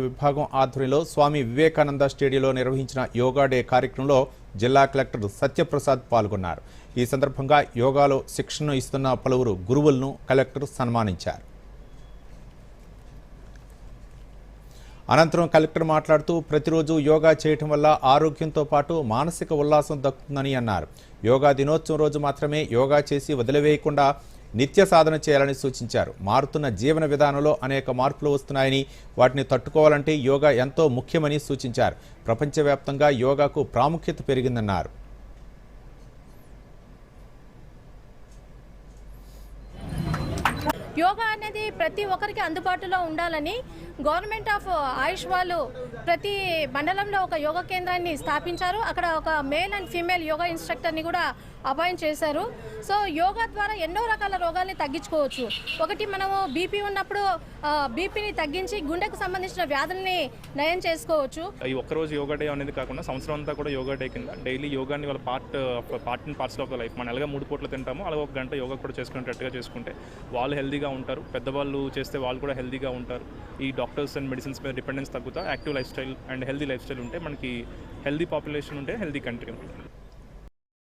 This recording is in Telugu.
విభాగం ఆధ్వర్యంలో స్వామి వివేకానంద స్టేడియంలో నిర్వహించిన యోగా డే కార్యక్రమంలో జిల్లా కలెక్టర్ సత్యప్రసాద్ పాల్గొన్నారు. ఈ సందర్భంగా యోగాలో శిక్షణ ఇస్తున్న పలువురు గురువులను కలెక్టర్ సన్మానించారు. అనంతరం కలెక్టర్ మాట్లాడుతూ ప్రతిరోజు యోగా చేయటం వల్ల ఆరోగ్యంతో పాటు మానసిక ఉల్లాసం దక్కుతుందని అన్నారు. యోగా దినోత్సవం రోజు మాత్రమే యోగా చేసి వదిలివేయకుండా నిత్య సాధన చేయాలని సూచించారు. మారుతున్న జీవన విధానంలో అనేక మార్పులు వస్తున్నాయని, వాటిని తట్టుకోవాలంటే యోగా ఎంతో ముఖ్యమని సూచించారు. ప్రపంచవ్యాప్తంగా యోగాకు ప్రాముఖ్యత పెరిగిందన్నారు. యోగా అనేది ప్రతి ఒక్కరికి అందుబాటులో ఉండాలని గవర్నమెంట్ ఆఫ్ ఆయుష్ వాళ్ళు ప్రతి మండలంలో ఒక యోగా కేంద్రాన్ని స్థాపించారు. అక్కడ ఒక మేల్ అండ్ ఫీమేల్ యోగా ఇన్స్ట్రక్టర్ని కూడా అపాయింట్ చేశారు. సో యోగా ద్వారా ఎన్నో రకాల రోగాల్ని తగ్గించుకోవచ్చు. ఒకటి, మనము బీపీ ఉన్నప్పుడు బీపీని తగ్గించి గుండెకు సంబంధించిన వ్యాధుల్ని నయం చేసుకోవచ్చు. ఈ ఒక్కరోజు యోగా డే అనేది కాకుండా సంవత్సరం అంతా కూడా యోగా డే కింద డైలీ యోగాని వాళ్ళ పార్ట్స్ ఆఫ్ ద లైఫ్. మనం ఎలాగ 3 పూటలు తింటామో అలాగే 1 గంట యోగా కూడా చేసుకునేటట్టుగా చేసుకుంటే వాళ్ళు హెల్దీగా ఉంటారు. పెద్దవాళ్ళు చేస్తే వాళ్ళు కూడా హెల్దీగా ఉంటారు. ఈ డాక్టర్స్ అండ్ మెడిసిన్స్ మీద డిపెండెన్స్ తగ్గుతా active life style and healthy life style ఉంటే మనకి హెల్దీ పాపులేషన్ ఉంటే హెల్దీ కంట్రీ ఉంటుంది.